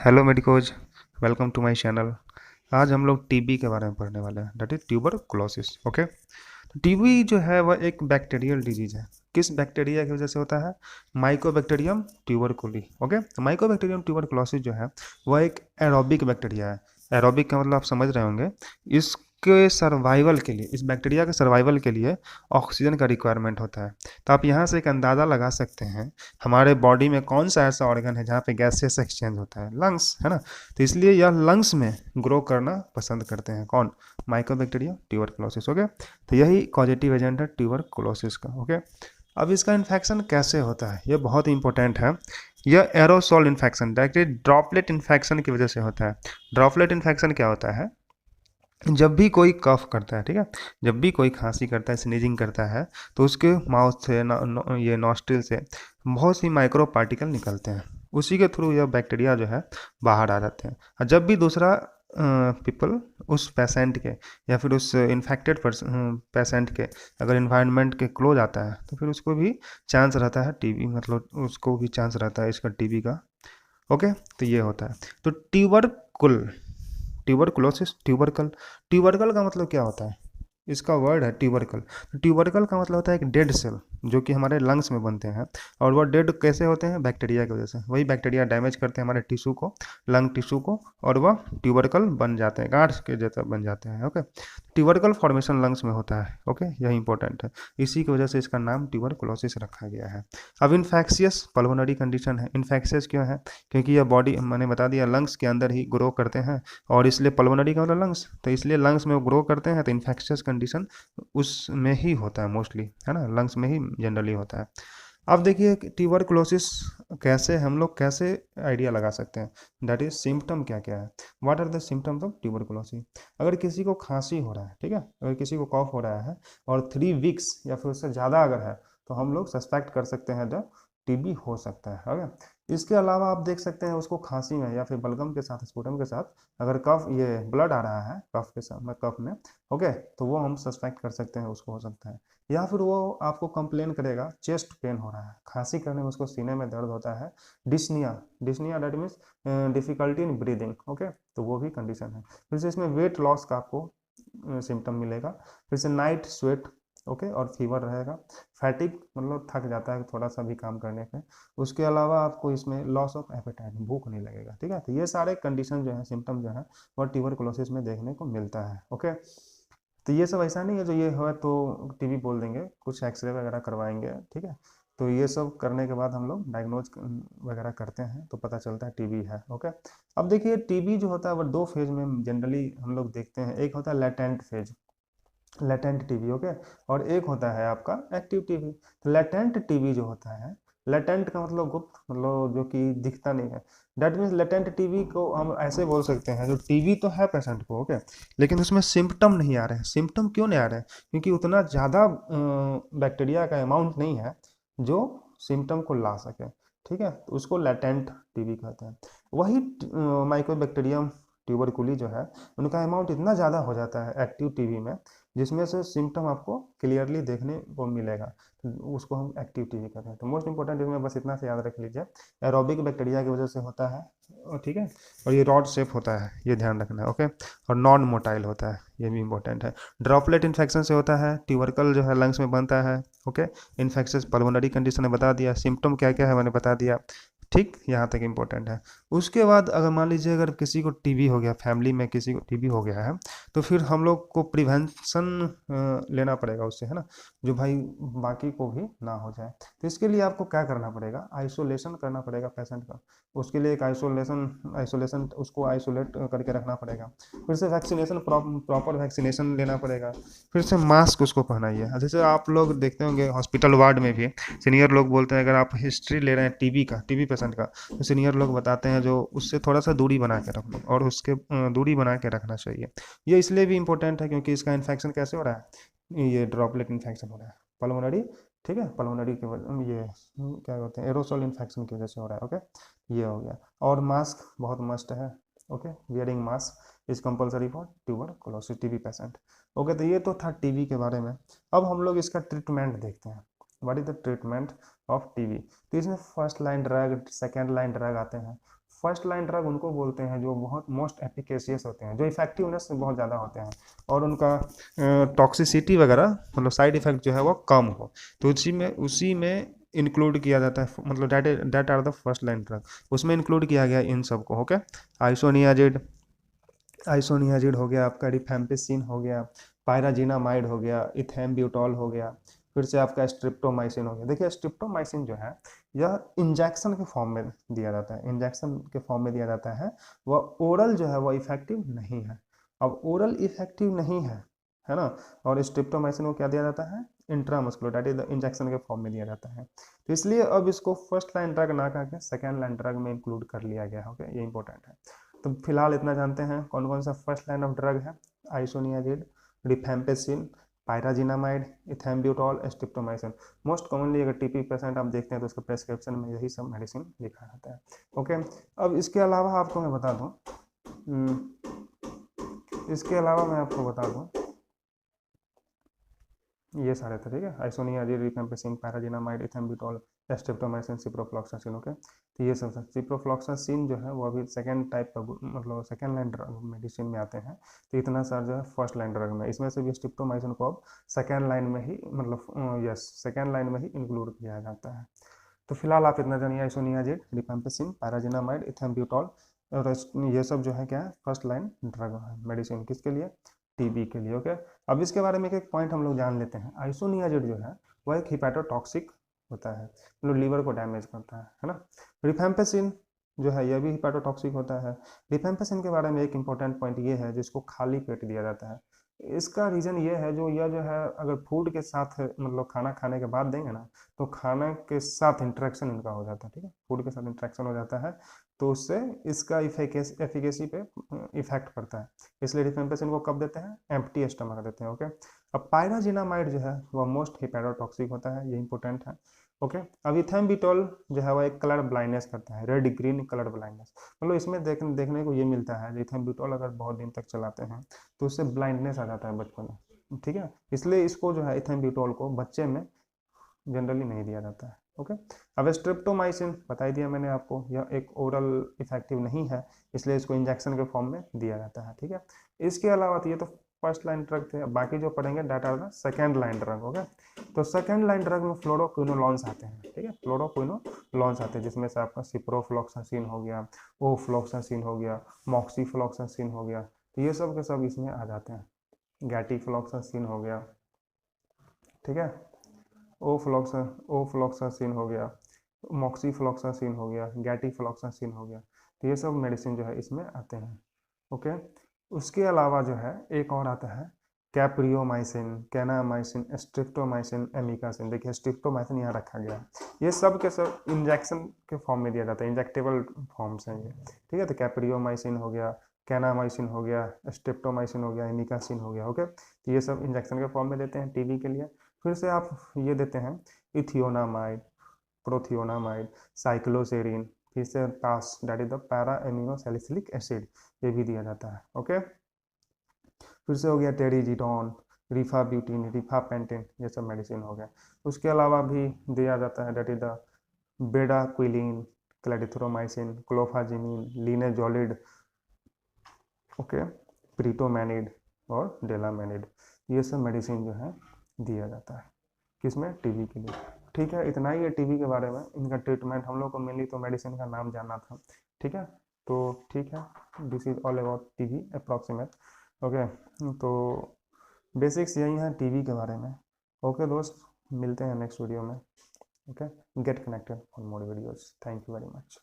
Hello medicos, welcome to my channel. आज हम लोग टीबी के बारे में पढ़ने वाले हैं, that is tuberculosis. Okay, TB जो है वह एक बैक्टीरियल डिजीज है। किस बैक्टीरिया की वजह से होता है? माइकोबैक्टीरियम ट्यूबरकुली। ओके, तो माइकोबैक्टीरियम ट्यूबरकुलोसिस जो है वह एक एरोबिक बैक्टीरिया है। एरोबिक का मतलब आप समझ रहे होंगे। इसके सर्वाइवल के लिए, इस बैक्टीरिया के सर्वाइवल के लिए ऑक्सीजन का रिक्वायरमेंट होता है। तो आप यहाँ से एक अंदाज़ा लगा सकते हैं हमारे बॉडी में कौन सा ऐसा ऑर्गन है जहाँ पे गैसेस एक्सचेंज होता है? लंग्स, है ना। तो इसलिए यह लंग्स में ग्रो करना पसंद करते हैं। कौन? Mycobacteria tuberculosis. ओके, तो यही कॉजेटिव एजेंट है ट्यूबरकुलोसिस का। ओके, अब इसका इन्फेक्शन कैसे होता है ये बहुत इंपॉर्टेंट है। यह aerosol infection, directly droplet infection की वजह से होता है। ड्रॉपलेट इन्फेक्शन क्या होता है? जब भी कोई कफ करता है, ठीक है, जब भी कोई खांसी करता है, स्नीजिंग करता है, तो उसके माउथ से ये नॉस्ट्रिल से बहुत सी माइक्रो पार्टिकल निकलते हैं। उसी के थ्रू यह बैक्टीरिया जो है बाहर आ जाते हैं। और जब भी दूसरा पीपल उस पेशेंट के या फिर उस इन्फेक्टेड पेशेंट के अगर इन्वायरमेंट के क्लोज आता है तो फिर उसको भी चांस रहता है टीबी, मतलब उसको भी चांस रहता है इसका टीबी का। ओके, तो ये होता है। तो ट्यूबरकुल, ट्यूबरकुलोसिस, ट्यूबरकल, ट्यूबरकल का मतलब क्या होता है? इसका वर्ड है ट्यूबरकल। तो ट्यूबरकल का मतलब होता है एक डेड सेल जो कि हमारे लंग्स में बनते हैं। और वह डेड कैसे होते हैं? बैक्टीरिया की वजह से। वही बैक्टीरिया डैमेज करते हैं हमारे टिश्यू को, लंग टिश्यू को, और वह ट्यूबरकल बन जाते हैं, गांठ के जैसा बन जाते हैं। ओके, ट्यूबरकल फॉर्मेशन लंग्स में होता है। ओके, यह इंपॉर्टेंट है। इसी की वजह से इसका नाम ट्यूबरकुलोसिस रखा गया है। अब इन्फेक्शियस पल्मोनरी कंडीशन है। इन्फेक्शियस क्यों है? क्योंकि यह बॉडी, मैंने बता दिया, लंग्स के अंदर ही ग्रो करते हैं। और इसलिए पल्मोनरी का मतलब लंग्स, तो इसलिए लंग्स में वो ग्रो करते हैं, तो इन्फेक्शियस कंडीशन उसमें ही होता है मोस्टली, है ना, लंग्स में ही जनरली होता है। अब देखिए ट्यूबरकुलोसिस कैसे, हम लोग कैसे आइडिया लगा सकते हैं, दैट इज सिम्टम क्या क्या है। What are the symptoms of tuberculosis? अगर किसी को खांसी हो रहा है, ठीक है, अगर किसी को कॉफ हो रहा है और 3 वीक्स या फिर उससे ज़्यादा अगर है, तो हम लोग सस्पेक्ट कर सकते हैं द टीबी हो सकता है। ओके, इसके अलावा आप देख सकते हैं उसको खांसी में या फिर बलगम के साथ, स्पुटम के साथ अगर कफ, ये ब्लड आ रहा है कफ के साथ में, कफ में, ओके, तो वो हम सस्पेक्ट कर सकते हैं उसको हो सकता है। या फिर वो आपको कंप्लेन करेगा चेस्ट पेन हो रहा है, खांसी करने में उसको सीने में दर्द होता है। Dyspnea, dyspnea that means difficulty in breathing. Okay, तो वो भी कंडीशन है। फिर से इसमें वेट लॉस का आपको सिम्टम मिलेगा। फिर से नाइट स्वेट, ओके, और फीवर रहेगा। फैटिक मतलब थक जाता है थोड़ा सा भी काम करने पे। उसके अलावा आपको इसमें लॉस ऑफ एपेटाइट, भूख नहीं लगेगा। ठीक है, तो ये सारे कंडीशन जो है, सिम्टम जो है, वो ट्यूबरकुलोसिस में देखने को मिलता है। ओके, तो ये सब ऐसा नहीं है जो ये है तो टीबी बोल देंगे, कुछ एक्सरे वगैरह करवाएंगे, ठीक है। तो ये सब करने के बाद हम लोग डायग्नोज वगैरह करते हैं तो पता चलता है टीबी है। ओके, अब देखिए टीबी जो होता है वो 2 फेज में जनरली हम लोग देखते हैं। एक होता है latent phase, latent TB. Okay, और एक होता है आपका एक्टिव टीबी। तो लेटेंट टीबी जो होता है, लेटेंट का मतलब गुप्त, मतलब जो कि दिखता नहीं है। डेट मीन्स लेटेंट टीबी को हम ऐसे बोल सकते हैं, जो टीबी तो है पेशेंट को, ओके, लेकिन उसमें सिम्टम नहीं आ रहे हैं। सिम्टम क्यों नहीं आ रहे हैं? क्योंकि उतना ज़्यादा बैक्टीरिया का अमाउंट नहीं है जो सिम्टम को ला सके। ठीक है, तो उसको लेटेंट टीबी कहते हैं। वही माइकोबैक्टीरियम ट्यूबरकुली जो है, उनका अमाउंट इतना ज़्यादा हो जाता है एक्टिव टीबी में, जिसमें से सिम्टम आपको क्लियरली देखने को मिलेगा, तो उसको हम एक्टिव टीबी कहते हैं। तो मोस्ट इंपॉर्टेंट इसमें बस इतना से याद रख लीजिए, एरोबिक बैक्टीरिया की वजह से होता है, और ठीक है, और ये रॉड शेप होता है, ये ध्यान रखना है। ओके, और नॉन मोटाइल होता है, ये भी इंपॉर्टेंट है। ड्रॉपलेट इन्फेक्शन से होता है, ट्यूबरकल जो है लंग्स में बनता है। ओके, इन्फेक्शस पल्मोनरी कंडीशन ने बता दिया, सिम्टम क्या क्या है मैंने बता दिया। ठीक, यहाँ तक इम्पोर्टेंट है। उसके बाद अगर मान लीजिए अगर किसी को टीबी हो गया, फैमिली में किसी को टीबी हो गया है, तो फिर हम लोग को प्रिवेंशन लेना पड़ेगा उससे, है ना, जो भाई बाकी को भी ना हो जाए। तो इसके लिए आपको क्या करना पड़ेगा? आइसोलेशन करना पड़ेगा पेशेंट का। उसके लिए एक आइसोलेशन आइसोलेशन उसको आइसोलेट करके रखना पड़ेगा। फिर से वैक्सीनेशन, प्रॉपर वैक्सीनेशन लेना पड़ेगा। फिर से मास्क उसको पहनाइए। जैसे आप लोग देखते होंगे हॉस्पिटल वार्ड में भी सीनियर लोग बोलते हैं, अगर आप हिस्ट्री ले रहे हैं टीबी का, टीबी पेशेंट का, तो सीनियर लोग बताते हैं जो उससे थोड़ा सा दूरी बना के रख लो, और उसके दूरी बना के रखना चाहिए। ये इसलिए भी इंपॉर्टेंट है क्योंकि इसका इन्फेक्शन कैसे हो रहा है? ये ड्रॉपलेट इन्फेक्शन हो रहा है पल्मोनरी, ठीक है, पल्मोनरी के ये क्या कहते हैं, एरोसोल इन्फेक्शन की वजह से हो रहा है। ओके, ये हो गया। और मास्क बहुत मस्ट है। Okay, wearing mask is compulsory for tuberculosis TB patient. Okay, तो ये तो था टीबी के बारे में। अब हम लोग इसका ट्रीटमेंट देखते हैं। What is the treatment of TB? तो इसमें first line drug, second line drug आते हैं। फर्स्ट लाइन ड्रग उनको बोलते हैं जो बहुत मोस्ट एफिकेशियस होते हैं, जो इफेक्टिवनेस बहुत ज़्यादा होते हैं और उनका टॉक्सिसिटी वगैरह मतलब साइड इफेक्ट जो है वो कम हो, तो उसी में इंक्लूड किया जाता है, मतलब that are the first line drug, उसमें इंक्लूड किया गया इन सबको। ओके, आइसोनियाजिड आइसोनियाजिड हो गया आपका, रिफेम्पिसिन हो गया, पायराजिनामाइड हो गया, इथेम्ब्यूटॉल हो गया, फिर से आपका स्ट्रिप्टोमाइसिन हो गया। देखिए स्ट्रिप्टोमाइसिन जो है यह इंजेक्शन के फॉर्म में दिया जाता है, इंजेक्शन के फॉर्म में दिया जाता है, वह ओरल जो है वह इफेक्टिव नहीं है। अब ओरल इफेक्टिव नहीं है ना, और स्ट्रिप्टोमाइसिन को क्या दिया जाता है, intramuscular that is the injection के फॉर्म में दिया जाता है। तो इसलिए अब इसको फर्स्ट लाइन ड्रग ना करके सेकेंड लाइन ड्रग में इंक्लूड कर लिया गया है। ओके, ये इंपॉर्टेंट है। तो फिलहाल इतना जानते हैं कौन कौन सा फर्स्ट लाइन ऑफ ड्रग है, isoniazid, rifampicin, pyrazinamide, ethambutol, streptomycin. Most commonly अगर टीपी पेशेंट आप देखते हैं तो उसके प्रेस्क्रिप्शन में यही सब मेडिसिन लिखा रहता है। ओके, अब इसके अलावा आपको मैं बता दूं, इसके अलावा मैं आपको बता दूं ये सारे थे, ठीक है, isoniazid, rifampicin, pyrazinamide, ethambutol, streptomycin, ciprofloxacin. Okay, तो ये सब सिप्रोफ्लॉक्सासिन जो है वो अभी सेकेंड टाइप का मतलब सेकेंड लाइन ड्रग मेडिसिन में आते हैं। तो इतना सारा जो है फर्स्ट लाइन ड्रग में, इसमें से भी स्ट्रिप्टोमाइसिन को अब सेकेंड लाइन में ही मतलब यस सेकेंड लाइन में ही इंक्लूड किया जाता है। तो फिलहाल आप इतना जानिए, आइसोनियाजिड, रिफेम्पिसिन, पैराजिनामाइड, इथेम्ब्यूटॉल और ये सब जो है क्या है, फर्स्ट लाइन ड्रग है मेडिसिन, किसके लिए, टीबी के लिए। ओके, अब इसके बारे में एक पॉइंट हम लोग जान लेते हैं। आइसोनियाजिड जो है वह एक हिपैटोटॉक्सिक होता है, मतलब लीवर को डैमेज करता है ना। रिफेम्पिसिन जो है यह भी हिपैटोटॉक्सिक होता है। रिफेम्पिसिन के बारे में एक इंपॉर्टेंट पॉइंट ये है जिसको खाली पेट दिया जाता है। इसका रीज़न ये है जो यह जो है अगर फूड के साथ मतलब खाना खाने के बाद देंगे ना, तो खाना के साथ इंटरेक्शन इनका हो जाता है, ठीक है, फूड के साथ इंटरेक्शन हो जाता है, तो उससे इसका एफिकेसी पे इफेक्ट पड़ता है। इसलिए रिफेम्पिसिन को कब देते हैं, एम्प्टी स्टमक देते हैं। ओके, अब पायराजिनामाइड जो है वह मोस्ट हिपैटोटॉक्सिक होता है, ये इंपॉर्टेंट है। ओके, अब इथेम्ब्यूटॉल जो है वह एक कलर ब्लाइंडनेस करता है, रेड ग्रीन कलर ब्लाइंडनेस, मतलब इसमें देखने को ये मिलता है, इथेम्ब्यूटॉल अगर बहुत दिन तक चलाते हैं तो उससे ब्लाइंडनेस आ जाता है बचपन में, ठीक है, इसलिए इसको जो है इथेम्ब्यूटॉल को बच्चे में जनरली नहीं दिया जाता है। ओके, अब स्ट्रिप्टोमाइसिन बता ही दिया मैंने आपको, यह एक ओरल इफेक्टिव नहीं है, इसलिए इसको इंजेक्शन के फॉर्म में दिया जाता है, ठीक है। इसके अलावा तो ये तो फर्स्ट लाइन ड्रग थे, बाकी जो पढ़ेंगे that are the second line drug. Okay, तो सेकेंड लाइन ड्रग में फ्लोरोक्विनोलॉन्स आते हैं, ठीक है, फ्लोरोक्विनोलॉन्स आते हैं, जिसमें से आपका सिप्रोफ्लॉक्सासिन हो गया, ओफ्लॉक्सासिन हो गया, मॉक्सीफ्लॉक्सासिन हो गया, तो ये सब के सब इसमें आ जाते हैं। गैटिफ्लॉक्सासिन हो गया, ठीक है, ओफ्लॉक्सासिन हो गया, मॉक्सीफ्लॉक्सासिन हो गया, गैटिफ्लॉक्सासिन हो गया, तो ये सब मेडिसिन जो है इसमें आते हैं। ओके, उसके अलावा जो है एक और आता है कैप्रियोमाइसिन, कैनामाइसिन, स्ट्रिप्टोमाइसिन, एमिकासिन। देखिए स्ट्रिप्टोमाइसिन यहाँ रखा गया है, ये सब के सब इंजेक्शन के फॉर्म में दिया जाता है, इंजेक्टेबल फॉर्म्स हैं ये, ठीक है। तो कैप्रियोमाइसिन हो गया, कैनामाइसिन हो गया, स्ट्रिप्टोमाइसिन हो गया, एमिकासिन हो गया। ओके, तो ये सब इंजेक्शन के फॉर्म में देते हैं टीबी के लिए। फिर से आप ये देते हैं इथियोनामाइड, प्रोथियोनामाइड, साइक्लोसेरिन, फिर से PAS that is the para amino salicylic acid, ये भी दिया जाता है। ओके, फिर से हो गया टेरिजिडोन, रिफाब्यूटिन, रिफापेंटिन, ये सब मेडिसिन हो गया। उसके अलावा भी दिया जाता है that is the bedaquiline, clarithromycin, clofazimine, linezolid, okay, pretomanid और डेलामैनिड, ये सब मेडिसिन जो है दिया जाता है किसमें, टीबी के लिए। ठीक है, इतना ही है टीबी के बारे में, इनका ट्रीटमेंट हम लोग को मेनली तो मेडिसिन का नाम जानना था, ठीक है। तो ठीक है, this is all about TB approximate. Okay, तो बेसिक्स यही हैं टीबी के बारे में। ओके दोस्त, मिलते हैं नेक्स्ट वीडियो में। Okay, get connected for more videos, thank you very much.